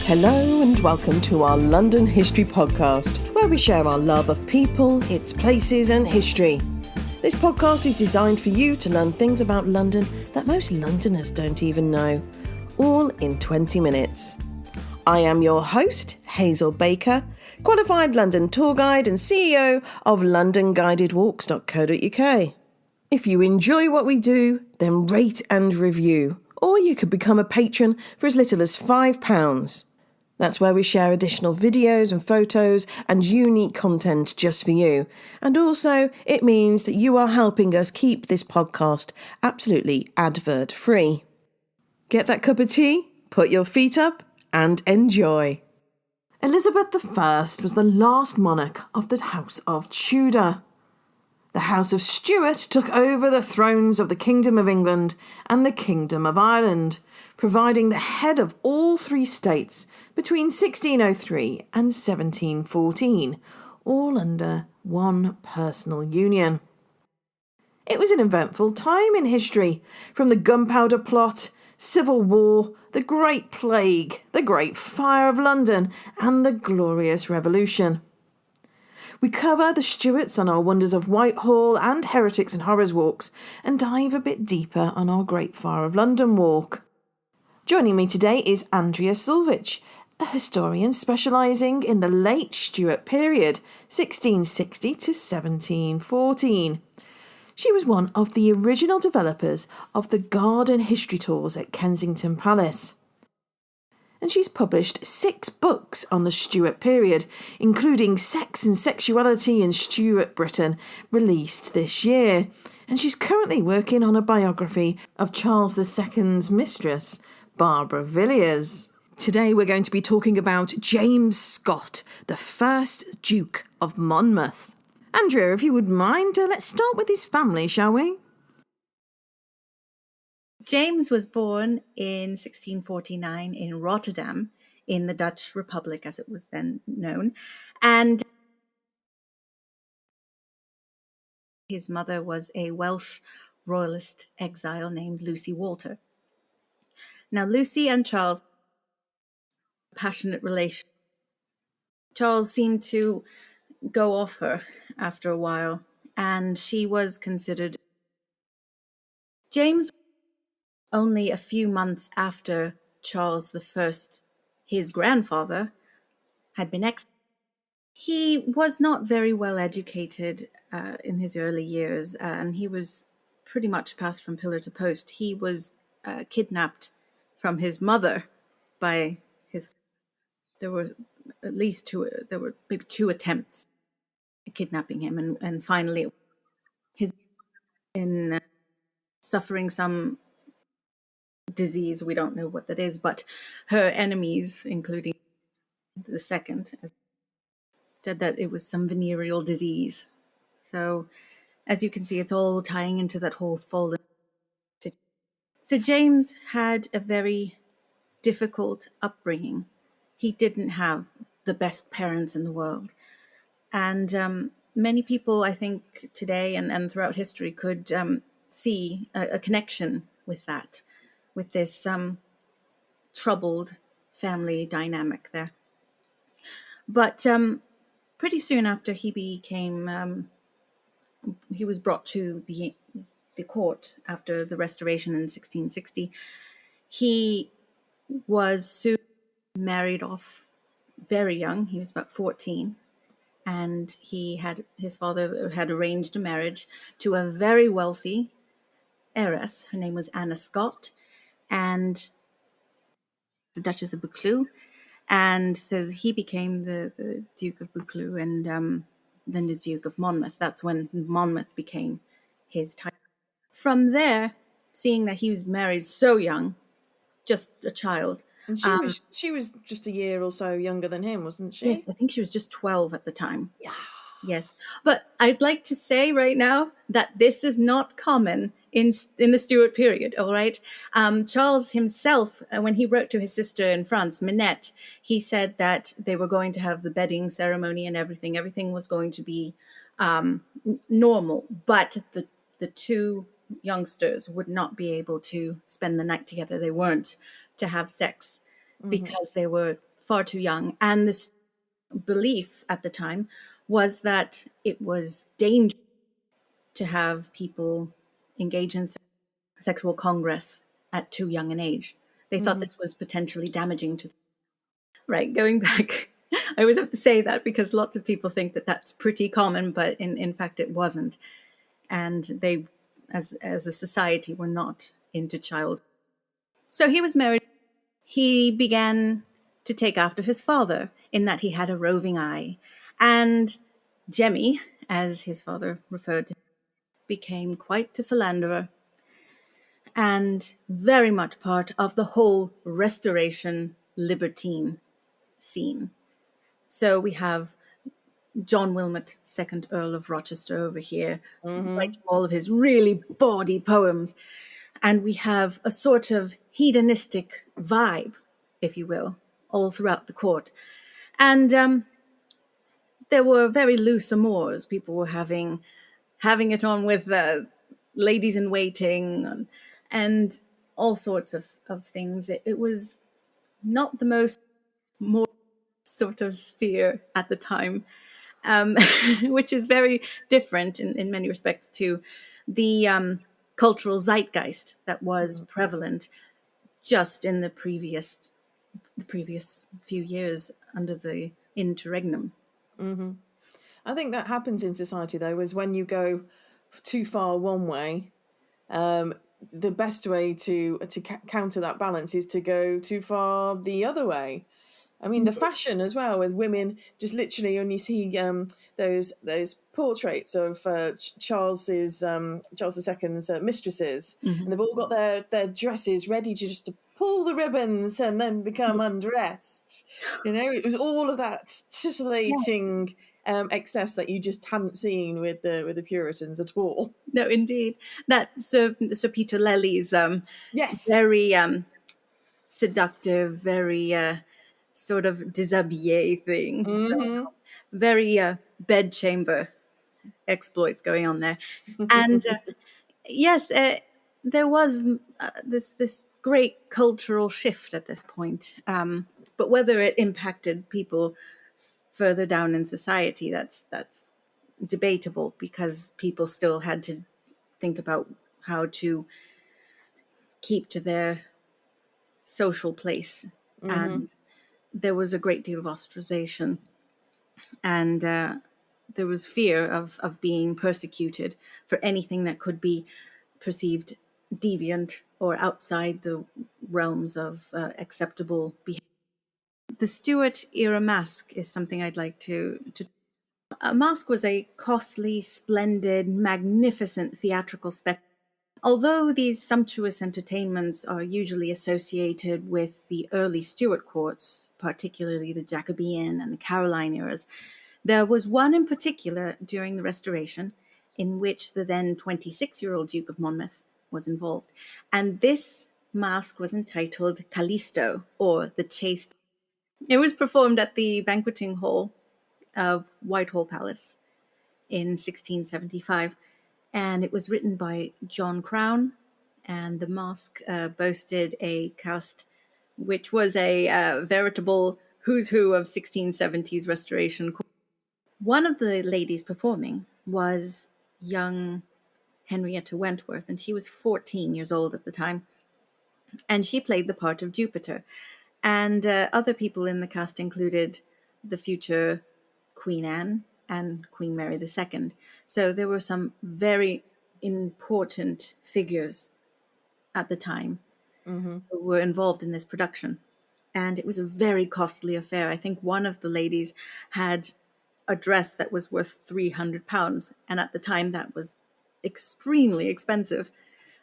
Hello and welcome to our London History Podcast, where we share our love of people, its places and history. This podcast is designed for you to learn things about London that most Londoners don't even know, all in 20 minutes. I am your host, Hazel Baker, qualified London tour guide and CEO of LondonGuidedWalks.co.uk. If you enjoy what we do, then rate and review, or you could become a patron for as little as £5. That's where we share additional videos and photos and unique content just for you. And also, it means that you are helping us keep this podcast absolutely advert-free. Get that cup of tea, put your feet up, and enjoy. Elizabeth I was the last monarch of the House of Tudor. The House of Stuart took over the thrones of the Kingdom of England and the Kingdom of Ireland, providing the head of all three states between 1603 and 1714, all under one personal union. It was an eventful time in history, from the Gunpowder Plot, Civil War, the Great Plague, the Great Fire of London, and the Glorious Revolution. We cover the Stuarts on our Wonders of Whitehall and Heretics and Horrors walks, and dive a bit deeper on our Great Fire of London walk. Joining me today is Andrea Zuvich, a historian specialising in the late Stuart period, 1660 to 1714. She was one of the original developers of the garden history tours at Kensington Palace. And she's published 6 books on the Stuart period, including Sex and Sexuality in Stuart Britain, released this year. And she's currently working on a biography of Charles II's mistress, Barbara Villiers. Today we're going to be talking about James Scott, the first Duke of Monmouth. Andrea, if you would mind, let's start with his family, shall we? James was born in 1649 in Rotterdam, in the Dutch Republic as it was then known, and his mother was a Welsh royalist exile named Lucy Walter. Now, Lucy and Charles had a passionate relation. Charles seemed to go off her after a while, and she was considered. James, only a few months after Charles I, his grandfather, had been exiled. He was not very well educated in his early years, and he was pretty much passed from pillar to post. He was kidnapped from his mother by his. There were at least there were maybe 2 attempts at kidnapping him, and finally, his in suffering some disease. We don't know what that is, but her enemies, including the second, said that it was some venereal disease. So, as you can see, it's all tying into that whole fallen. So James had a very difficult upbringing. He didn't have the best parents in the world. And many people, I think, today and throughout history could see a connection with that, with this troubled family dynamic there. But pretty soon after he became, he was brought to the court after the Restoration in 1660. He was soon married off very young. He was about 14. And his father had arranged a marriage to a very wealthy heiress. Her name was Anna Scott, and the Duchess of Buccleuch. And so he became the Duke of Buccleuch, and then the Duke of Monmouth. That's when Monmouth became his title. From there, seeing that he was married so young, just a child. And she was just a year or so younger than him, wasn't she? Yes, I think she was just 12 at the time. Yeah. Yes. But I'd like to say right now that this is not common in the Stuart period, all right? Charles himself, when he wrote to his sister in France, Minette, he said that they were going to have the bedding ceremony and everything. Everything was going to be normal, but the 2 youngsters would not be able to spend the night together. They weren't to have sex because they were far too young. And this belief at the time was that it was dangerous to have people engage in sexual congress at too young an age. They thought this was potentially damaging to them. Right, going back, I always have to say that because lots of people think that that's pretty common, but in fact it wasn't. And they, as a society, were not into child. So he was married. He began to take after his father in that he had a roving eye. And Jemmy, as his father referred to him, became quite a philanderer and very much part of the whole Restoration libertine scene. So we have John Wilmot, 2nd Earl of Rochester, over here, writing all of his really bawdy poems. And we have a sort of hedonistic vibe, if you will, all throughout the court. And there were very loose amours. People were having it on with ladies in waiting and all sorts of things. It was not the most more sort of sphere at the time, which is very different in many respects to the cultural zeitgeist that was prevalent just in the previous few years under the interregnum. I think that happens in society, though, is when you go too far one way, the best way to counter that balance is to go too far the other way. I mean, the fashion as well, with women just literally, when you see those portraits of Charles II's mistresses, and they've all got their dresses ready to just to pull the ribbons and then become undressed. You know, it was all of that titillating excess that you just hadn't seen with the Puritans at all. No, indeed. That Sir Peter Lely's Yes. very seductive, very sort of déshabillé thing. Very bedchamber exploits going on there. And yes, there was this great cultural shift at this point. But whether it impacted people further down in society, that's debatable, because people still had to think about how to keep to their social place. And there was a great deal of ostracization, and there was fear of being persecuted for anything that could be perceived deviant or outside the realms of acceptable behavior. The Stuart era masque is something I'd like to. A masque was a costly, splendid, magnificent theatrical spectacle. Although these sumptuous entertainments are usually associated with the early Stuart courts, particularly the Jacobean and the Caroline eras, there was one in particular during the Restoration in which the then 26-year-old Duke of Monmouth was involved. And this masque was entitled Callisto, or The Chaste. It was performed at the Banqueting Hall of Whitehall Palace in 1675. And it was written by John Crown, and the masque boasted a cast which was a veritable who's who of 1670s Restoration. One of the ladies performing was young Henrietta Wentworth, and she was 14 years old at the time, and she played the part of Jupiter. And other people in the cast included the future Queen Anne and Queen Mary II. So there were some very important figures at the time who were involved in this production. And it was a very costly affair. I think one of the ladies had a dress that was worth £300. And at the time, that was extremely expensive.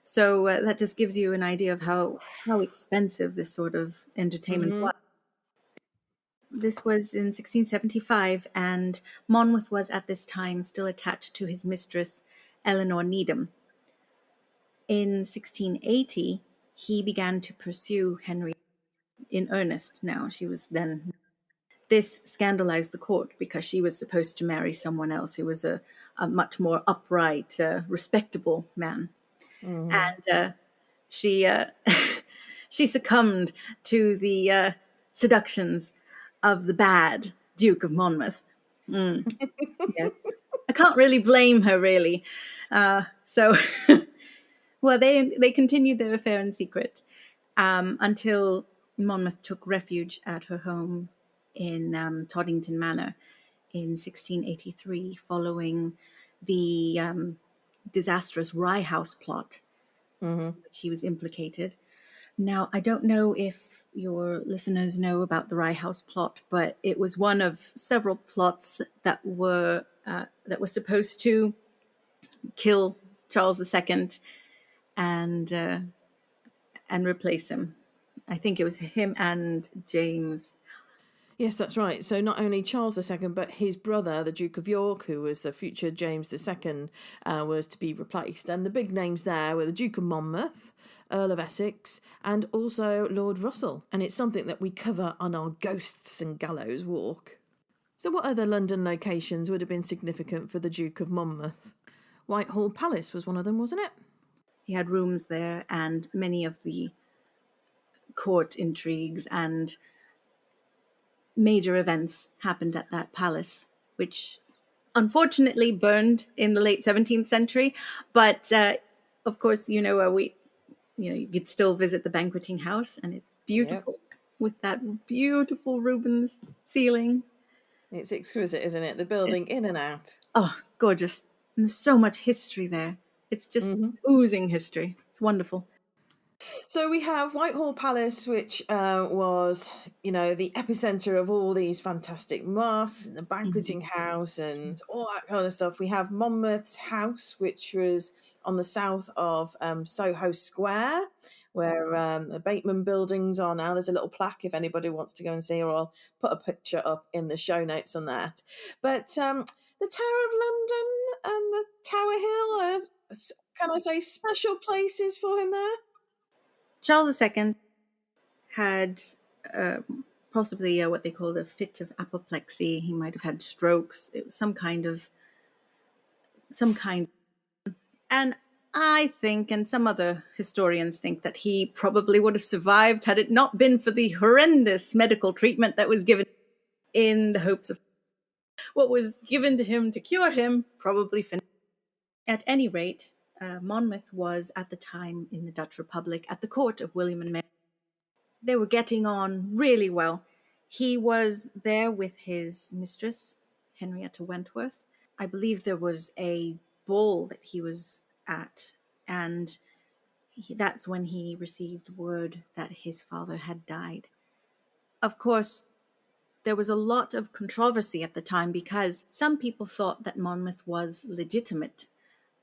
So that just gives you an idea of how expensive this sort of entertainment was. This was in 1675, and Monmouth was at this time still attached to his mistress, Eleanor Needham. In 1680, he began to pursue Henrietta in earnest now. She was then... This scandalized the court because she was supposed to marry someone else who was a much more upright, respectable man. And she she succumbed to the seductions of the bad Duke of Monmouth. Yes. I can't really blame her, really. So, well, they continued their affair in secret until Monmouth took refuge at her home in Toddington Manor in 1683, following the disastrous Rye House plot, in which he was implicated. Now, I don't know if your listeners know about the Rye House plot, but it was one of several plots that were supposed to kill Charles II and replace him. I think it was him and James. Yes, that's right. So not only Charles II, but his brother, the Duke of York, who was the future James II, was to be replaced. And the big names there were the Duke of Monmouth, Earl of Essex, and also Lord Russell. And it's something that we cover on our Ghosts and Gallows walk. So what other London locations would have been significant for the Duke of Monmouth? Whitehall Palace was one of them, wasn't it? He had rooms there, and many of the court intrigues and major events happened at that palace, which unfortunately burned in the late 17th century. But of course, you could still visit the Banqueting House, and it's beautiful with that beautiful Rubens ceiling. It's exquisite, isn't it? The building in and out. Oh, gorgeous. And there's so much history there. It's just oozing history. It's wonderful. So we have Whitehall Palace, which was, the epicenter of all these fantastic masques and the banqueting house and all that kind of stuff. We have Monmouth's house, which was on the south of Soho Square, where the Bateman buildings are now. There's a little plaque if anybody wants to go and see, or I'll put a picture up in the show notes on that. But the Tower of London and the Tower Hill are, can I say, special places for him there? Charles II had possibly what they called a fit of apoplexy. He might have had strokes. It was some kind. And I think, and some other historians think, that he probably would have survived had it not been for the horrendous medical treatment that was given in the hopes of what was given to him to cure him probably finished. At any rate, Monmouth was at the time in the Dutch Republic at the court of William and Mary. They were getting on really well. He was there with his mistress, Henrietta Wentworth. I believe there was a ball that he was at, and that's when he received word that his father had died. Of course, there was a lot of controversy at the time because some people thought that Monmouth was legitimate,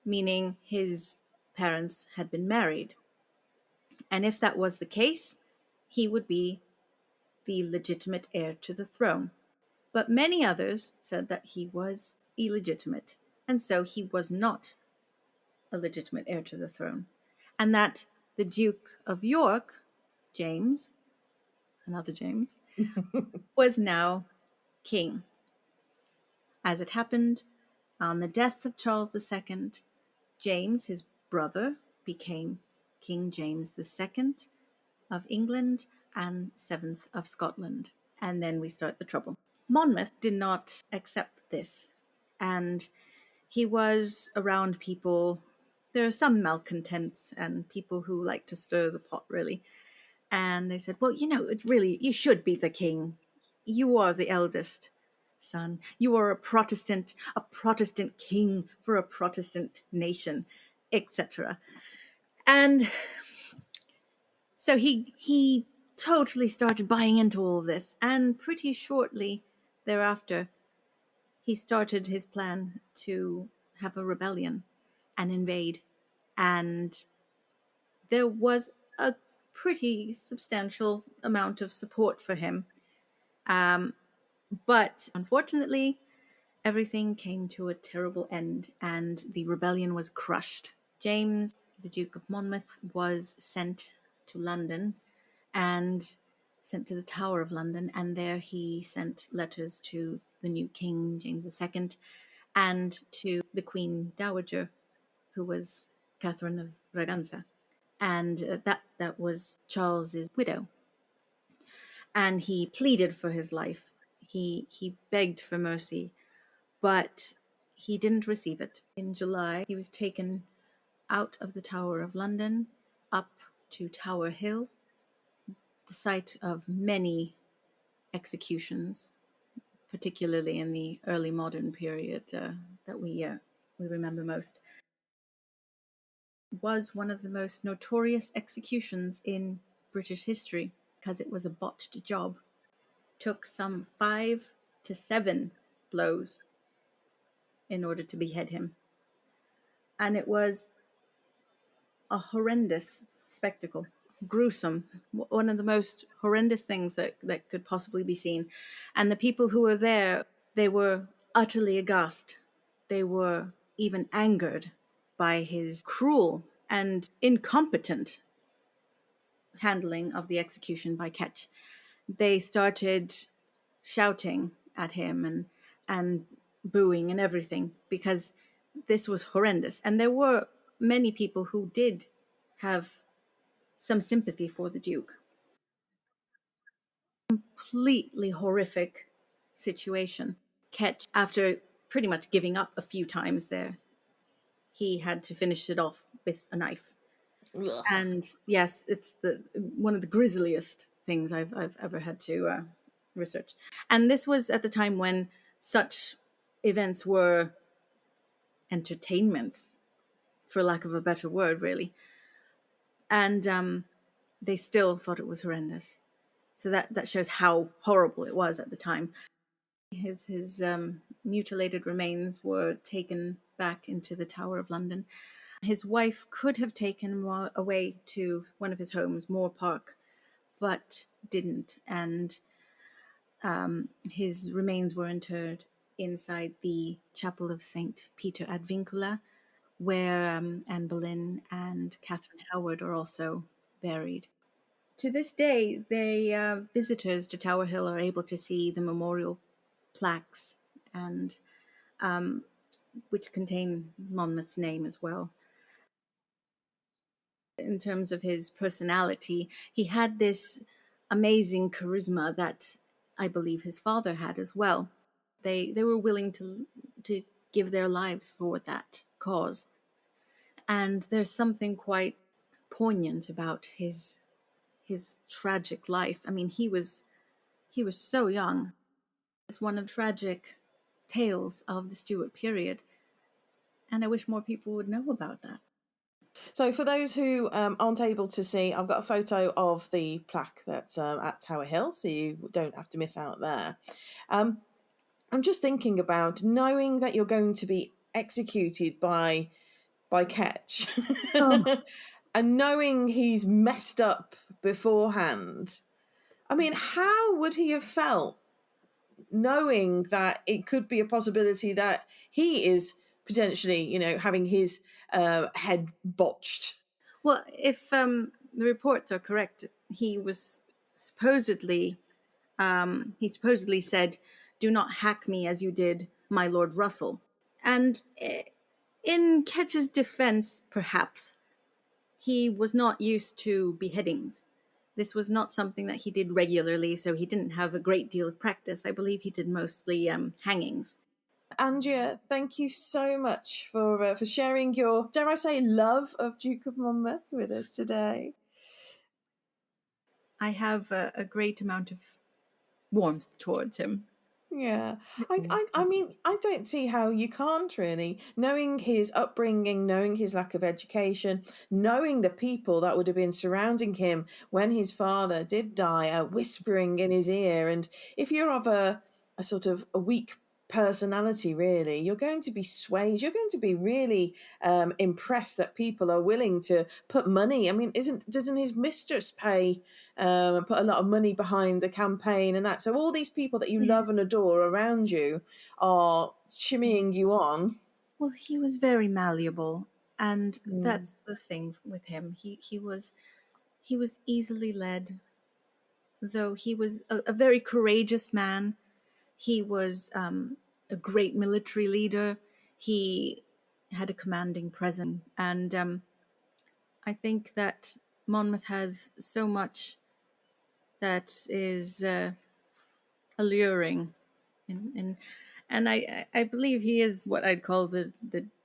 meaning his parents had been married. And if that was the case, he would be the legitimate heir to the throne. But many others said that he was illegitimate, and so he was not a legitimate heir to the throne, and that the Duke of York, James, another James, was now king. As it happened, on the death of Charles II, James, his brother, became King James II of England and 7th of Scotland. And then we start the trouble. Monmouth did not accept this, and he was around people. There are some malcontents and people who like to stir the pot, really. And they said, well, it's really, you should be the king. You are the eldest son. You are a Protestant king for a Protestant nation, etc. And so he totally started buying into all of this. And pretty shortly thereafter, he started his plan to have a rebellion and invade. And there was a pretty substantial amount of support for him. But unfortunately, everything came to a terrible end and the rebellion was crushed. James, the Duke of Monmouth, was sent to London and sent to the Tower of London, and there he sent letters to the new King, James II, and to the Queen Dowager, who was Catherine of Braganza. And that was Charles's widow. and he pleaded for his life. He begged for mercy, but he didn't receive it. In July, he was taken out of the Tower of London up to Tower Hill, the site of many executions, particularly in the early modern period that we remember most. Was one of the most notorious executions in British history because it was a botched job. Took some 5 to 7 blows in order to behead him. And it was a horrendous spectacle, gruesome, one of the most horrendous things that could possibly be seen. And the people who were there, they were utterly aghast. They were even angered by his cruel and incompetent handling of the execution by Ketch. They started shouting at him and booing and everything because this was horrendous. And there were many people who did have some sympathy for the Duke. Completely horrific situation. Ketch, after pretty much giving up a few times there, he had to finish it off with a knife. Ugh. And yes, it's one of the grisliest things I've ever had to research. And this was at the time when such events were entertainments, for lack of a better word, really. And they still thought it was horrendous. So that shows how horrible it was at the time. His mutilated remains were taken back into the Tower of London. His wife could have taken him away to one of his homes, Moor Park, but didn't. And his remains were interred inside the chapel of St. Peter ad Vincula, where Anne Boleyn and Catherine Howard are also buried. To this day, visitors to Tower Hill are able to see the memorial plaques, and which contain Monmouth's name as well. In terms of his personality, he had this amazing charisma that I believe his father had as well. They were willing to give their lives for that cause. And there's something quite poignant about his tragic life. I mean, he was so young. It's one of the tragic tales of the Stuart period. And I wish more people would know about that. So for those who aren't able to see, I've got a photo of the plaque that's at Tower Hill, so you don't have to miss out there. I'm just thinking about knowing that you're going to be executed by Ketch, and knowing he's messed up beforehand. I mean, how would he have felt knowing that it could be a possibility that he is potentially, having his head botched? Well, if the reports are correct, he supposedly said, "Do not hack me as you did my Lord Russell." And in Ketch's defense, perhaps, he was not used to beheadings. This was not something that he did regularly, so he didn't have a great deal of practice. I believe he did mostly hangings. Andrea, thank you so much for sharing your, dare I say, love of Duke of Monmouth with us today. I have a great amount of warmth towards him. Yeah, I mean, I don't see how you can't really, knowing his upbringing, knowing his lack of education, knowing the people that would have been surrounding him when his father did die, whispering in his ear. And if you're of a sort of a weak personality, really, you're going to be swayed. You're going to be really impressed that people are willing to put money. I mean, doesn't his mistress pay and put a lot of money behind the campaign and that? So all these people that you love and adore around you are shimmying you on. Well, he was very malleable, and that's the thing with him. He was easily led, though he was a very courageous man. He was a great military leader. He had a commanding presence, and I think that Monmouth has so much that is alluring, and I believe he is what I'd call the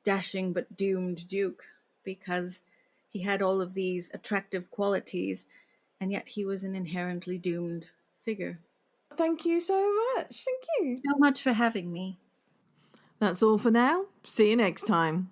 dashing but doomed Duke, because he had all of these attractive qualities, and yet he was an inherently doomed figure. Thank you so much. Thank you. So much for having me. That's all for now. See you next time.